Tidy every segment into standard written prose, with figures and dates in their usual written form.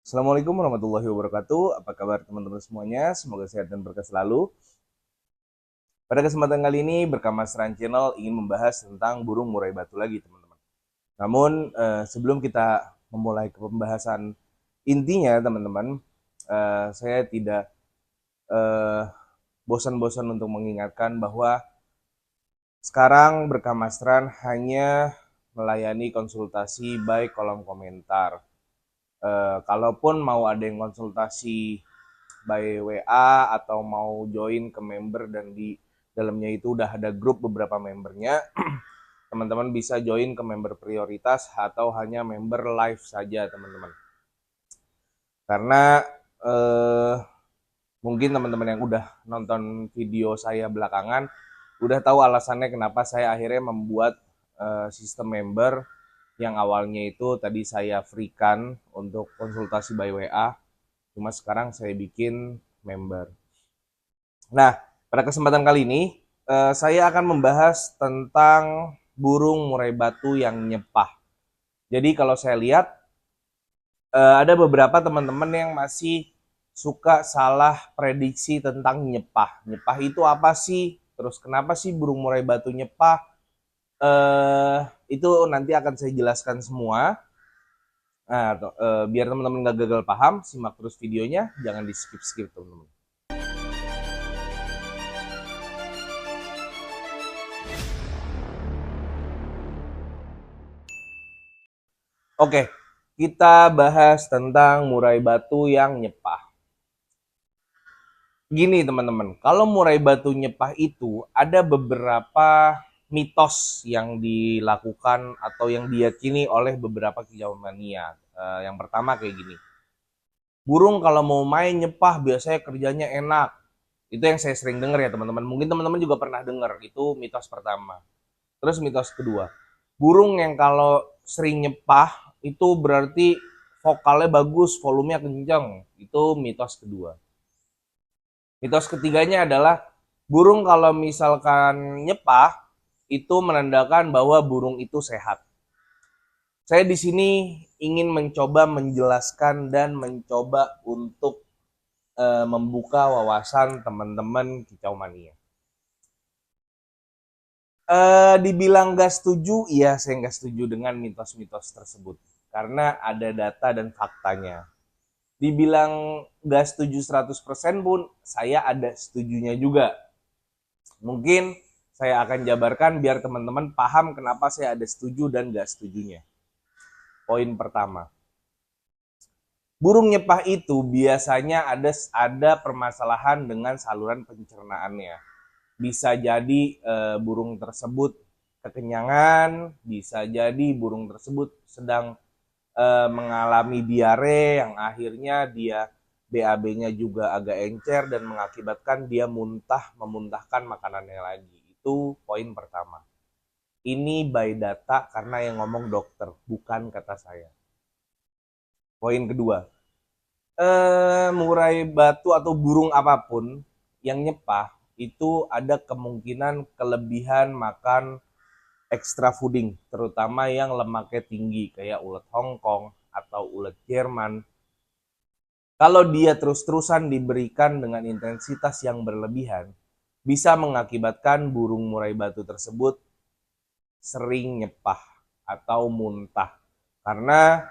Assalamualaikum warahmatullahi wabarakatuh. Apa kabar teman-teman semuanya? Semoga sehat dan berkah selalu. Pada kesempatan kali ini, Berkamas Ran Channel ingin membahas tentang burung murai batu lagi, teman-teman. Namun, sebelum kita memulai ke pembahasan intinya, teman-teman, saya tidak eh, bosan-bosan untuk mengingatkan bahwa sekarang Berkamas Ran hanya melayani konsultasi by kolom komentar. Kalaupun mau ada yang konsultasi by WA atau mau join ke member dan di dalamnya itu udah ada grup beberapa membernya, teman-teman bisa join ke member prioritas atau hanya member live saja, teman-teman. Karena eh, mungkin teman-teman yang udah nonton video saya belakangan udah tahu alasannya kenapa saya akhirnya membuat sistem member yang awalnya itu tadi saya freekan untuk konsultasi by WA, cuma sekarang saya bikin member. Nah, pada kesempatan kali ini saya akan membahas tentang burung murai batu yang nyepah. Jadi kalau saya lihat ada beberapa teman-teman yang masih suka salah prediksi tentang nyepah. Nyepah itu apa sih? Terus kenapa sih burung murai batu nyepah? Itu nanti akan saya jelaskan semua. Nah, biar teman-teman nggak gagal paham, simak terus videonya, jangan di skip-skip teman-teman. Oke, kita bahas tentang murai batu yang nyepah. Gini teman-teman, kalau murai batu nyepah itu ada beberapa mitos yang dilakukan atau yang diyakini oleh beberapa kejauhan mania. Yang pertama kayak gini, burung kalau mau main nyepah biasanya kerjanya enak. Itu yang saya sering dengar ya teman-teman. Mungkin teman-teman juga pernah dengar. Itu mitos pertama. Terus mitos kedua, burung yang kalau sering nyepah itu berarti vokalnya bagus, volumenya kencang. Itu mitos kedua. Mitos ketiganya adalah burung kalau misalkan nyepah itu menandakan bahwa burung itu sehat. Saya di sini ingin mencoba menjelaskan dan mencoba untuk membuka wawasan teman-teman kicau mania. Dibilang gak setuju, iya saya nggak setuju dengan mitos-mitos tersebut. Karena ada data dan faktanya. Dibilang gak setuju 100% pun, saya ada setujunya juga. Mungkin saya akan jabarkan biar teman-teman paham kenapa saya ada setuju dan gak setujunya. Poin pertama, burung nyepah itu biasanya ada permasalahan dengan saluran pencernaannya. Bisa jadi burung tersebut kekenyangan, bisa jadi burung tersebut sedang mengalami diare yang akhirnya dia BAB-nya juga agak encer dan mengakibatkan dia memuntahkan makanannya lagi. Itu poin pertama. Ini by data karena yang ngomong dokter, bukan kata saya. Poin kedua, murai batu atau burung apapun yang nyepah itu ada kemungkinan kelebihan makan extra fooding, terutama yang lemaknya tinggi kayak ulet Hongkong atau ulet Jerman. Kalau dia terus-terusan diberikan dengan intensitas yang berlebihan, bisa mengakibatkan burung murai batu tersebut sering nyepah atau muntah. Karena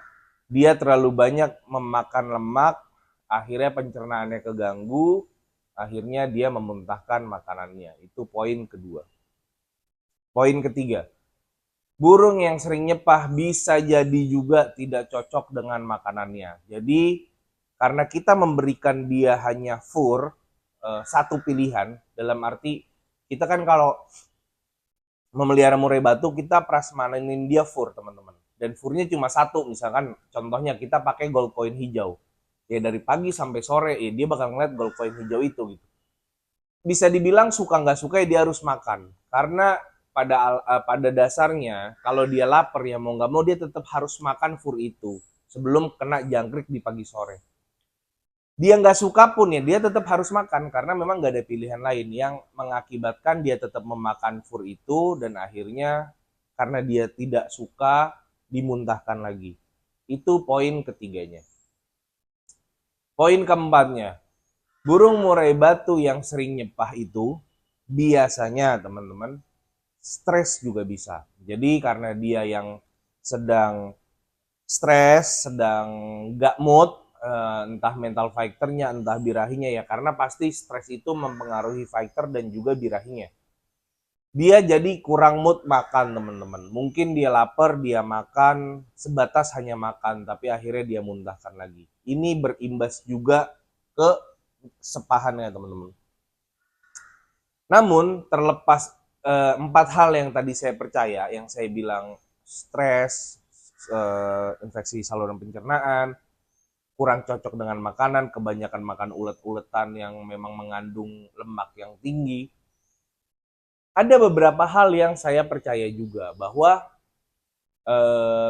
dia terlalu banyak memakan lemak, akhirnya pencernaannya keganggu, akhirnya dia memuntahkan makanannya. Itu poin kedua. Poin ketiga, burung yang sering nyepah bisa jadi juga tidak cocok dengan makanannya. Jadi karena kita memberikan dia hanya fur, satu pilihan, dalam arti kita kan kalau memelihara murai batu kita prasmanin dia fur teman-teman. Dan furnya cuma satu, misalkan contohnya kita pakai gold coin hijau. Ya dari pagi sampai sore ya dia bakal ngeliat gold coin hijau itu gitu. Bisa dibilang suka nggak suka ya dia harus makan. Karena pada dasarnya kalau dia lapar ya mau nggak mau dia tetap harus makan fur itu sebelum kena jangkrik di pagi sore. Dia nggak suka pun ya dia tetap harus makan karena memang nggak ada pilihan lain yang mengakibatkan dia tetap memakan fur itu dan akhirnya karena dia tidak suka dimuntahkan lagi. Itu poin ketiganya. Poin keempatnya, burung murai batu yang sering nyepah itu biasanya teman-teman stres juga bisa. Jadi karena dia yang sedang stres, sedang gak mood, entah mental fighternya, entah birahinya ya, karena pasti stres itu mempengaruhi fighter dan juga birahinya. Dia jadi kurang mood makan teman-teman. Mungkin dia lapar, dia makan, sebatas hanya makan, tapi akhirnya dia muntahkan lagi. Ini berimbas juga ke sepahannya teman-teman. Namun terlepas empat hal yang tadi saya percaya, yang saya bilang stres, infeksi saluran pencernaan, kurang cocok dengan makanan, kebanyakan makan ulet-uletan yang memang mengandung lemak yang tinggi. Ada beberapa hal yang saya percaya juga bahwa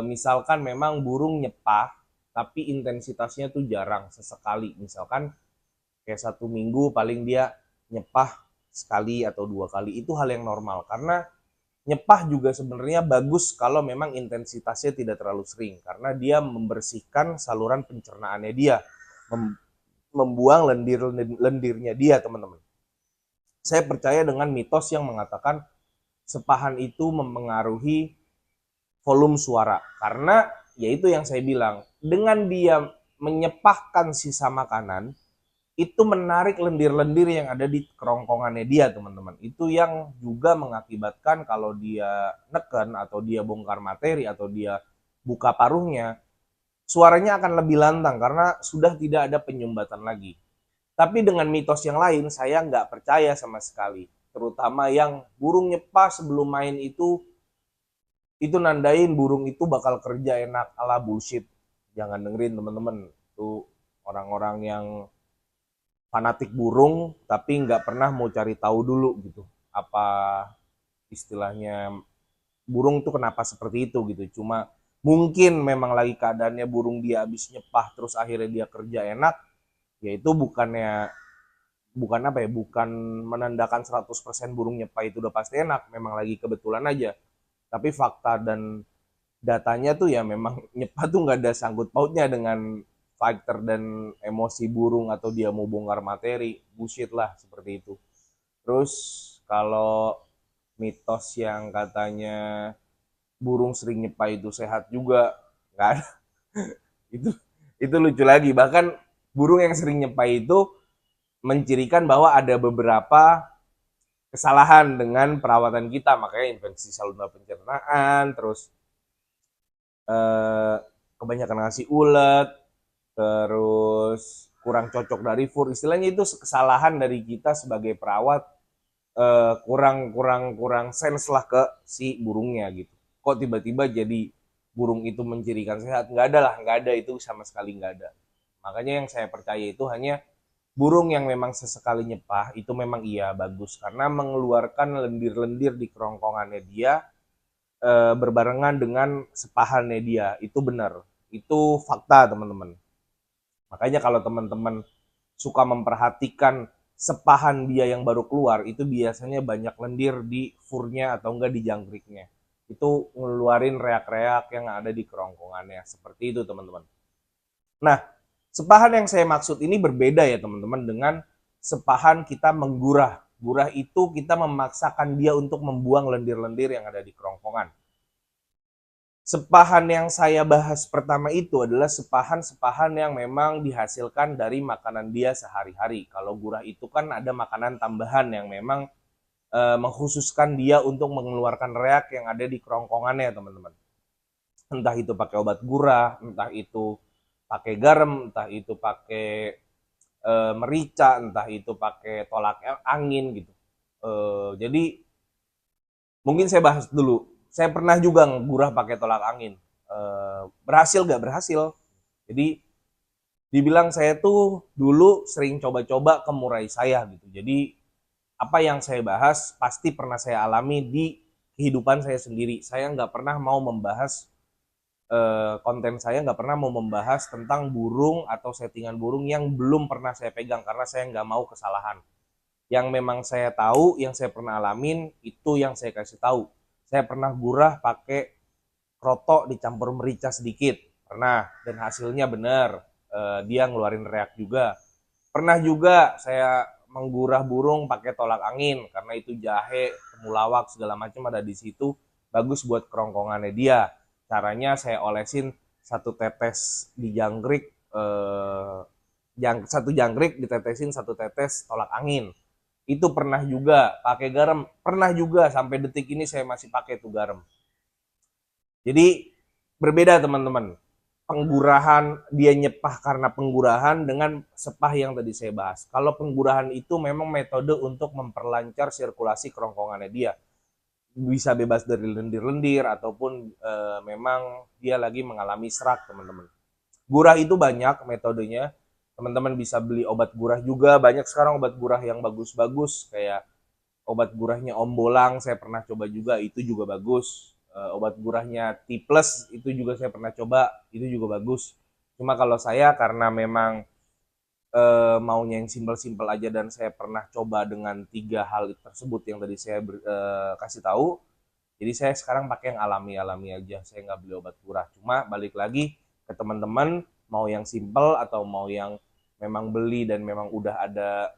misalkan memang burung nyepah, tapi intensitasnya tuh jarang, sesekali. Misalkan kayak 1 minggu paling dia nyepah sekali atau 2 kali, itu hal yang normal. Karena nyepah juga sebenarnya bagus kalau memang intensitasnya tidak terlalu sering, karena dia membersihkan saluran pencernaannya dia, membuang lendirnya dia teman-teman. Saya percaya dengan mitos yang mengatakan sepahan itu mempengaruhi volume suara, karena yaitu yang saya bilang, dengan dia menyepahkan sisa makanan itu menarik lendir-lendir yang ada di kerongkongannya dia teman-teman. Itu yang juga mengakibatkan kalau dia neken atau dia bongkar materi atau dia buka paruhnya, suaranya akan lebih lantang karena sudah tidak ada penyumbatan lagi. Tapi dengan mitos yang lain saya nggak percaya sama sekali, terutama yang burung nyepah sebelum main itu nandain burung itu bakal kerja enak. Ala bullshit, jangan dengerin teman-teman. Itu orang-orang yang fanatik burung tapi nggak pernah mau cari tahu dulu gitu apa istilahnya burung tuh kenapa seperti itu gitu. Cuma mungkin memang lagi keadaannya burung dia habis nyepah terus akhirnya dia kerja enak, yaitu bukan apa ya, bukan menandakan 100% burung nyepah itu udah pasti enak, memang lagi kebetulan aja. Tapi fakta dan datanya tuh ya memang nyepah tuh nggak ada sangkut pautnya dengan fighter dan emosi burung atau dia mau bongkar materi, bullshit lah seperti itu. Terus kalau mitos yang katanya burung sering nyepah itu sehat juga nggak ada. Itu lucu lagi, bahkan burung yang sering nyepah itu mencirikan bahwa ada beberapa kesalahan dengan perawatan kita, makanya infeksi saluran pencernaan, terus eh, kebanyakan ngasih ulet, terus kurang cocok dari fur, istilahnya itu kesalahan dari kita sebagai perawat, kurang kurang kurang sense lah ke si burungnya gitu. Kok tiba-tiba jadi burung itu mencirikan sehat? Nggak ada lah, nggak ada, itu sama sekali nggak ada. Makanya yang saya percaya itu hanya burung yang memang sesekali nyepah itu memang iya bagus karena mengeluarkan lendir-lendir di kerongkongannya dia, berbarengan dengan sepahannya dia, itu benar, itu fakta teman-teman. Makanya kalau teman-teman suka memperhatikan sepahan dia yang baru keluar, itu biasanya banyak lendir di furnya atau enggak di jangkriknya. Itu ngeluarin reak-reak yang ada di kerongkongannya. Seperti itu teman-teman. Nah, sepahan yang saya maksud ini berbeda ya teman-teman dengan sepahan kita menggurah. Gurah itu kita memaksakan dia untuk membuang lendir-lendir yang ada di kerongkongan. Sepahan yang saya bahas pertama itu adalah sepahan-sepahan yang memang dihasilkan dari makanan dia sehari-hari. Kalau gurah itu kan ada makanan tambahan yang memang mengkhususkan dia untuk mengeluarkan reak yang ada di kerongkongannya, teman-teman. Entah itu pakai obat gurah, entah itu pakai garam, entah itu pakai merica, entah itu pakai tolak angin gitu. Jadi mungkin saya bahas dulu. Saya pernah juga ngegurah pakai tolak angin. Berhasil gak berhasil? Jadi dibilang saya tuh dulu sering coba-coba ke murai saya gitu. Jadi apa yang saya bahas pasti pernah saya alami di kehidupan saya sendiri. Saya nggak pernah mau membahas konten saya nggak pernah mau membahas tentang burung atau settingan burung yang belum pernah saya pegang karena saya nggak mau kesalahan. Yang memang saya tahu, yang saya pernah alamin, itu yang saya kasih tahu. Saya pernah gurah pakai kroto dicampur merica sedikit, pernah, dan hasilnya benar. dia ngeluarin reak juga. Pernah juga saya menggurah burung pakai tolak angin karena itu jahe, temulawak segala macam ada di situ, bagus buat kerongkongannya dia. Caranya saya olesin satu tetes di jangkrik, satu jangkrik ditetesin satu tetes tolak angin. Itu pernah juga pakai garam, pernah juga sampai detik ini saya masih pakai itu garam. Jadi berbeda teman-teman. Penggurahan dia nyepah karena penggurahan dengan sepah yang tadi saya bahas. Kalau penggurahan itu memang metode untuk memperlancar sirkulasi kerongkongannya dia. Bisa bebas dari lendir-lendir ataupun memang dia lagi mengalami serak teman-teman. Gurah itu banyak metodenya. Teman-teman bisa beli obat gurah juga. Banyak sekarang obat gurah yang bagus-bagus kayak obat gurahnya Om Bolang saya pernah coba juga, itu juga bagus. Obat gurahnya T plus itu juga saya pernah coba, itu juga bagus. Cuma kalau saya karena memang maunya yang simpel-simpel aja dan saya pernah coba dengan 3 hal tersebut yang tadi saya kasih tahu, jadi saya sekarang pakai yang alami-alami aja, saya nggak beli obat gurah. Cuma balik lagi ke teman-teman, mau yang simpel atau mau yang memang beli dan memang udah ada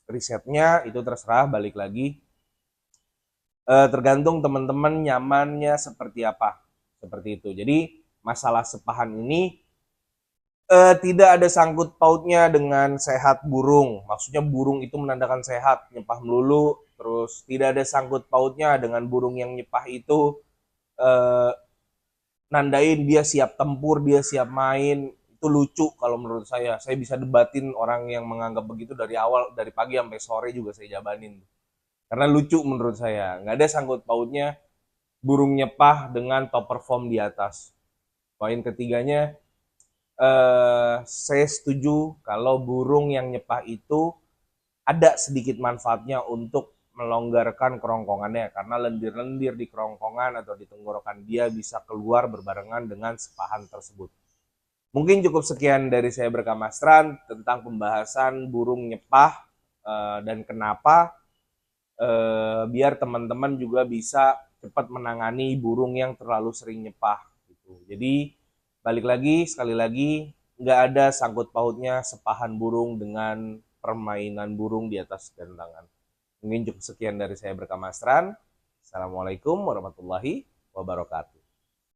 risetnya, itu terserah, balik lagi tergantung teman-teman nyamannya seperti apa. Seperti itu. Jadi masalah sepahan ini tidak ada sangkut pautnya dengan sehat burung. Maksudnya burung itu menandakan sehat, nyepah melulu. Terus tidak ada sangkut pautnya dengan burung yang nyepah itu eh, nandain dia siap tempur, dia siap main. Itu lucu kalau menurut saya. Saya bisa debatin orang yang menganggap begitu dari awal, dari pagi sampai sore juga saya jabanin. Karena lucu menurut saya. Nggak ada sangkut pautnya burung nyepah dengan top perform di atas. Poin ketiganya, saya setuju kalau burung yang nyepah itu ada sedikit manfaatnya untuk melonggarkan kerongkongannya karena lendir-lendir di kerongkongan atau di tenggorokan dia bisa keluar berbarengan dengan sepahan tersebut. Mungkin cukup sekian dari saya Berkamastran tentang pembahasan burung nyepah dan kenapa biar teman-teman juga bisa cepat menangani burung yang terlalu sering nyepah gitu. Jadi balik lagi sekali lagi nggak ada sangkut pautnya sepahan burung dengan permainan burung di atas gantangan. Mungkin cukup sekian dari saya Berkamastran. Assalamualaikum warahmatullahi wabarakatuh.